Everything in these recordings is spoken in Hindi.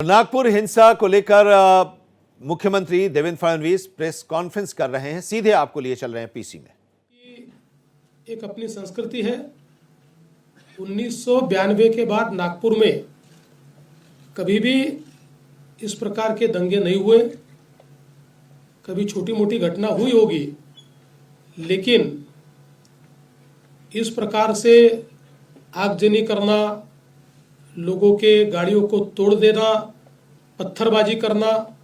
नागपुर हिंसा को लेकर मुख्यमंत्री देवेंद्र फडणवीस प्रेस कॉन्फ्रेंस कर रहे हैं। सीधे आपको लिए चल रहे हैं पीसी में। एक अपनी संस्कृति है। 1992 के बाद नागपुर में कभी भी इस प्रकार के दंगे नहीं हुए। कभी छोटी मोटी घटना हुई होगी, लेकिन इस प्रकार से आगजनी करना, लोगों के गाड़ियों को तोड़ देना, पत्थरबाजी करना,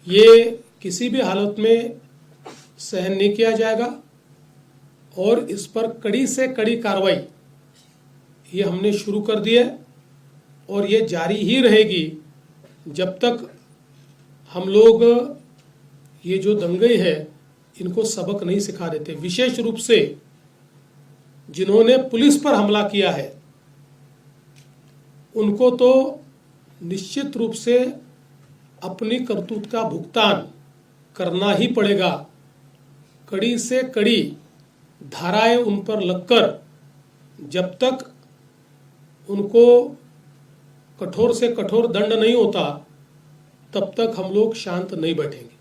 ये किसी भी हालत में सहन नहीं किया जाएगा और इस पर कड़ी से कड़ी कार्रवाई ये हमने शुरू कर दी है और ये जारी ही रहेगी जब तक हम लोग ये जो दंगे हैं इनको सबक नहीं सिखा देते। विशेष रूप से जिन्होंने पुलिस पर हमला किया है उनको तो निश्चित रूप से अपनी करतूत का भुगतान करना ही पड़ेगा। कड़ी से कड़ी धाराएं उन पर लगकर जब तक उनको कठोर से कठोर दंड नहीं होता तब तक हम लोग शांत नहीं बैठेंगे।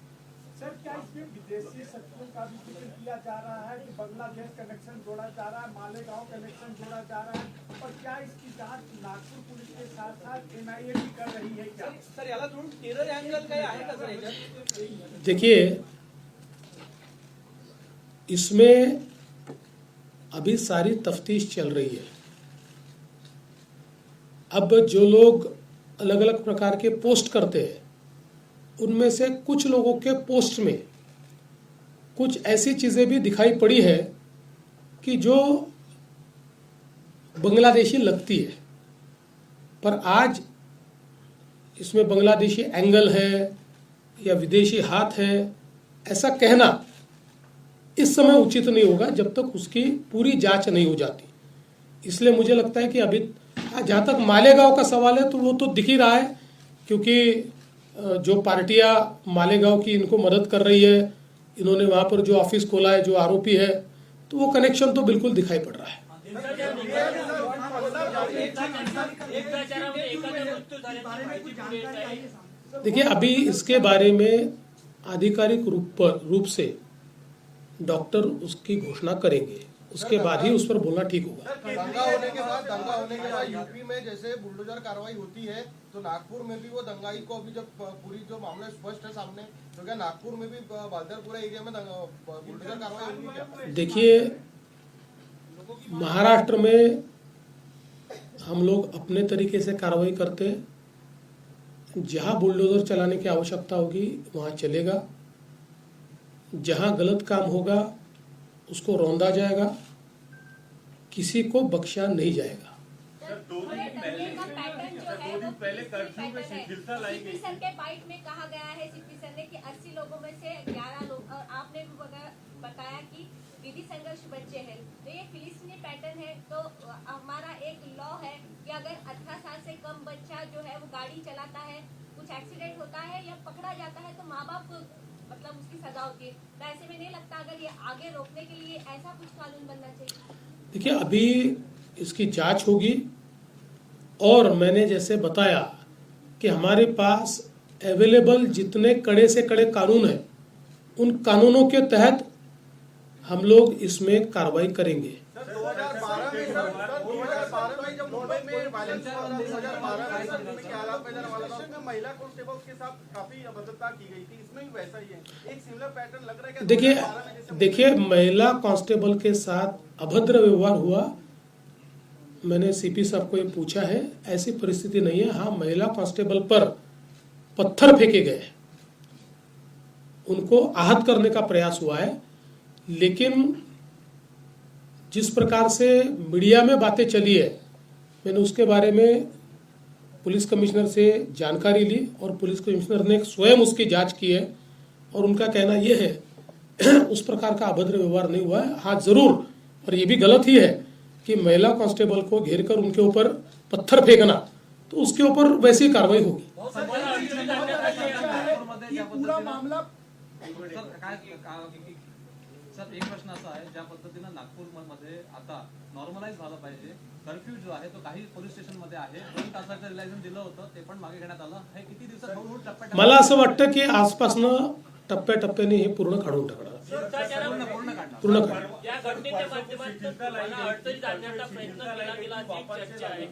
सर, क्या इसमें विदेशी शक्तियों का भी जिक्र किया जा रहा है कि बांग्लादेश कनेक्शन जोड़ा जा रहा है, मालेगांव कनेक्शन जोड़ा जा रहा है, और क्या इसकी जांच नागपुर पुलिस के साथ साथ एनआईए भी कर रही है? क्या सर याला थोडं टेरर अँगल काय आहे का सर याच्यात? देखिए, इसमें अभी सारी तफ्तीश चल रही है। अब जो लोग अलग अलग प्रकार के पोस्ट करते हैं उनमें से कुछ लोगों के पोस्ट में कुछ ऐसी चीजें भी दिखाई पड़ी है कि जो बांग्लादेशी लगती है, पर आज इसमें बांग्लादेशी एंगल है या विदेशी हाथ है ऐसा कहना इस समय उचित नहीं होगा जब तक उसकी पूरी जांच नहीं हो जाती। इसलिए मुझे लगता है कि अभी जहाँ तक मालेगांव का सवाल है तो वो तो दिख ही रहा है, क्योंकि जो पार्टियां मालेगांव की इनको मदद कर रही है, इन्होंने वहां पर जो ऑफिस खोला है, जो आरोपी है, तो वो कनेक्शन तो बिल्कुल दिखाई पड़ रहा है। देखिए, अभी इसके बारे में आधिकारिक रूप से डॉक्टर उसकी घोषणा करेंगे, उसके बाद ही उस पर बोलना ठीक होगा। दंगा होने के बाद यूपी में जैसे बुलडोजर कार्रवाई होती है तो नागपुर में भी वो दंगाई को अभी जब पूरी जो मामला स्पष्ट है सामने, तो क्या नागपुर में भी बालदरपुरा एरिया में बुलडोजर कार्रवाई होगी क्या? देखिए, महाराष्ट्र में हम लोग अपने तरीके से कार्रवाई करते हैं। जहां बुलडोजर चलाने की आवश्यकता होगी वहां चलेगा, जहां गलत काम होगा उसको रौंदा जाएगा, किसी को बख्शा नहीं जाएगा। दो दिन पहले कर्फ्यू में शिथिलता लाई गई। सर के बाइट में कहा गया है, सीपी सर ने, कि 80 लोगों में से 11 लोग, और आपने भी बताया कि विधि संघर्ष बच्चे हैं। तो ये फिलिस्तीनी पैटर्न है। तो हमारा एक लॉ है कि अगर 18 साल से कम बच्चा जो है वो गाड़ी चलाता है, कुछ एक्सीडेंट होता है या पकड़ा जाता है तो माँ बाप को मतलब उसकी सजा होती है। तो ऐसे में नहीं लगता अगर ये आगे रोकने के लिए ऐसा कुछ कानून बनना चाहिए? देखिए, अभी इसकी जांच होगी और मैंने जैसे बताया कि हमारे पास अवेलेबल जितने कड़े से कड़े कानून हैं उन कानूनों के तहत हम लोग इसमें कार्रवाई करेंगे। 2012 में जब मुंबई में वायलेंस हुआ, 2012 में महिला कांस्टेबल्स के साथ काफी अभद्रता की गई थी, इसमें भी वैसा ही है, एक सिमिलर पैटर्न लग रहा है। देखिए, महिला कांस्टेबल के साथ अभद्र व्यवहार हुआ, मैंने सीपी साहब को ये पूछा है, ऐसी परिस्थिति नहीं है। हाँ, महिला कांस्टेबल पर पत्थर फेंके गए, उनको आहत करने का प्रयास हुआ है, लेकिन जिस प्रकार से मीडिया में बातें चली है, मैंने उसके बारे में पुलिस कमिश्नर से जानकारी ली और पुलिस कमिश्नर ने स्वयं उसकी जांच की है और उनका कहना यह है उस प्रकार का अभद्र व्यवहार नहीं हुआ है। हाँ, जरूर, और ये भी गलत ही है कि महिला कांस्टेबल को घेर कर उनके ऊपर पत्थर फेंकना, तो उसके ऊपर वैसी कार्रवाई होगी। पूरा मामला सर, एक प्रश्न असा आहे, ज्या पद्धतीने नागपूरमध्ये आता नॉर्मलाइज झालं पाहिजे, कर्फ्यू जो आहे तो काही पोलीस स्टेशन मध्ये आहे 2 तासाचं रिलॅक्सेशन दिलं होतं ते पण मागे घेण्यात आलं. हे किती दिवसात हळूहळू टप्प्याटप्प्याने मला असं वाटतं की आजपासनं टप्प्याटप्प्याने हे पूर्ण काढून टाकणार. पूर्ण काढणार. पूर्ण काढणार. या घटनेच्या माध्यमातून मला अडचणीत आणण्याचा प्रयत्न केला गेला अशी चर्चा आहे.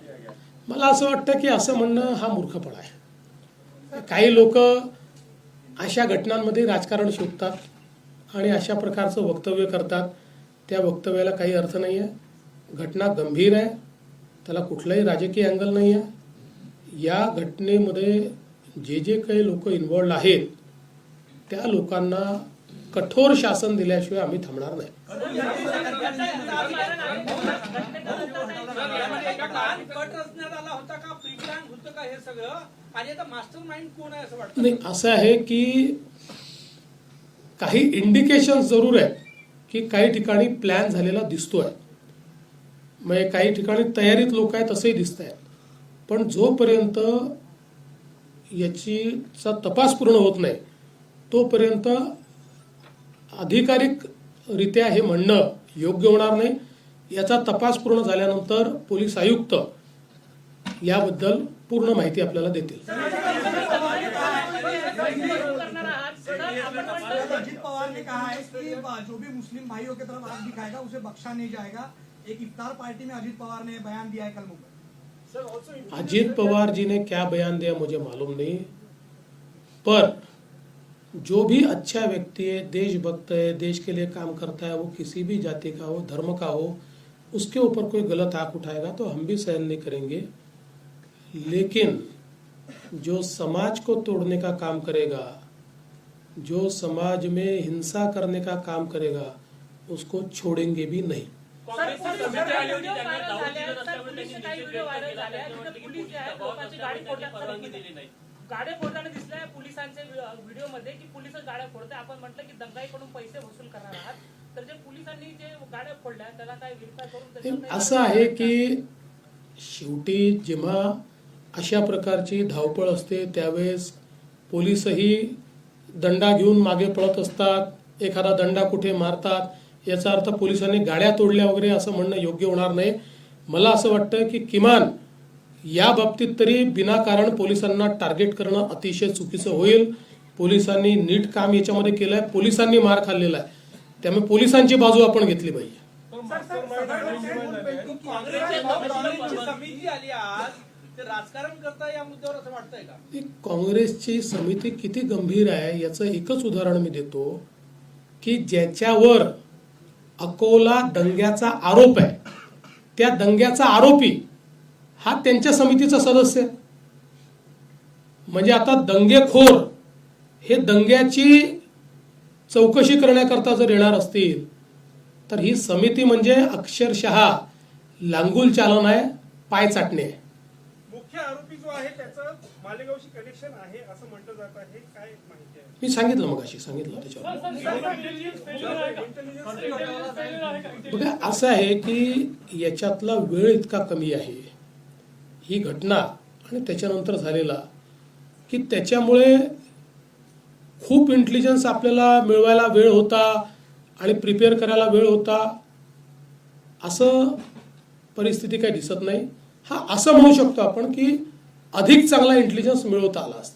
मला असं वाटतं की असं म्हणणं हा मूर्खपणा आहे. काही लोक अशा घटनांमध्ये राजकारण शोधतात आणि अशा प्रकारचं वक्तव्य करतात. त्या वक्तव्याला काही अर्थ नाही आहे. घटना गंभीर आहे, त्याला कुठलाही राजकीय अँगल नाही आहे. या घटनेमध्ये जे काही लोक इन्व्हॉल्ड आहेत त्या लोकांना कठोर शासन दिल्याशिवाय आम्ही थांबणार नाही. कट रचण्यात आला होता का, प्री प्लॅन होतं का हे सगळं, आणि आता मास्टर माइंड कोण आहे असं वाटतं? नाही, असं आहे की काही इंडिकेशन जरूर आहेत की काही ठिकाणी प्लॅन झालेला दिसतोय. म्हणजे काही ठिकाणी तयारीत लोक आहेत असंही दिसत आहेत. पण जोपर्यंत याचा तपास पूर्ण होत नाही तोपर्यंत अधिकारिकरित्या हे म्हणणं योग्य होणार नाही. याचा तपास पूर्ण झाल्यानंतर पोलीस आयुक्त याबद्दल पूर्ण माहिती आपल्याला देतील. अजीत पवार ने कहा है कि जो भी मुस्लिम भाइयों की तरफ आग दिखाएगा उसे बख्शा नहीं जाएगा. एक इफ्तार पार्टी में अजीत पवार ने बयान दिया है कल मुंबई. अजीत पवार जी ने क्या बयान दिया मुझे मालूम नहीं, पर जो भी अच्छा व्यक्ति है, देशभक्त है, देश के लिए काम करता है, वो किसी भी जाति का हो, धर्म का हो, उसके ऊपर कोई गलत आंख उठाएगा तो हम भी सहन नहीं करेंगे. लेकिन जो समाज को तोड़ने का काम करेगा, जो समाज में हिंसा करने का काम करेगा, उसको छोड़ेंगे भी नहीं. काँग्रेसची समिती आली होती, त्यांनी दाऊद दिलं नसल्यामुळे त्यांनी निषेध व्यक्त केला. त्यांनी म्हटलं की पोलीस दबाव नसल्यामुळे त्यांनी परवानगी दिली नाही. गाड्या फोडताना दिसल्या पोलिसांच्या व्हिडिओमध्ये की पोलिस गाड्या फोडते. आपण म्हटलं की दंगाईकडून पैसे वसूल करणार आहात, तर जे पोलिसांनी जे गाड्या फोडल्या त्याला काय व्हेरीफाय करून असं आहे की शेवटी जेव्हा अशा प्रकारची धावपळ असते त्यावेळेस पोलीसही दंडा घेऊन मागे पळत असतात. एखादा दंडा कुठे मारतात. याचा अर्थ पोलिसांनी गाड्या तोडल्या वगैरे असं म्हणणं योग्य होणार नाही. मला असं वाटतं की किमान या बाबतीत तरी विनाकारण पोलिसांना टार्गेट करणं अतिशय चुकीचं होईल. पोलिसांनी नीट काम याच्यामध्ये केलंय, पोलिसांनी मार खाल्लेला आहे, त्यामुळे पोलिसांची बाजू आपण घेतली पाहिजे. काँग्रेसची समिती आली आज, ते राजकारण करता या मुद्द्यावर असं वाटतंय का? काँग्रेसची समिती किती गंभीर आहे याचं एकच उदाहरण मी देतो की ज्याच्यावर अकोला दंग्याचा आरोप आहे त्या दंग्याचा आरोपी हा त्यांच्या समितीचा सदस्य आहे. म्हणजे आता दंगेखोर हे दंग्याची चौकशी करण्याकरता जर येणार असतील तर ही समिती म्हणजे अक्षरशः लांगुल चालन आहे, पाय चाटणे आहे. मुख्य आरोपी जो आहे त्याचं मालेगावशी कनेक्शन आहे असं म्हटलं जात आहे. काय माहिती आहे? मी सांगितलं मगाशी त्याच्यावर. बघा असं आहे की याच्यातला वेळ इतका कमी आहे ही घटना आणि त्याच्यानंतर झालेला की त्याच्यामुळे खूप इंटेलिजन्स आपल्याला मिळवायला वेळ होता आणि प्रिपेअर करायला वेळ होता असं परिस्थिती काही दिसत नाही. हा असं म्हणू शकतो आपण की अधिक चांगला इंटेलिजन्स मिळवता आला असता.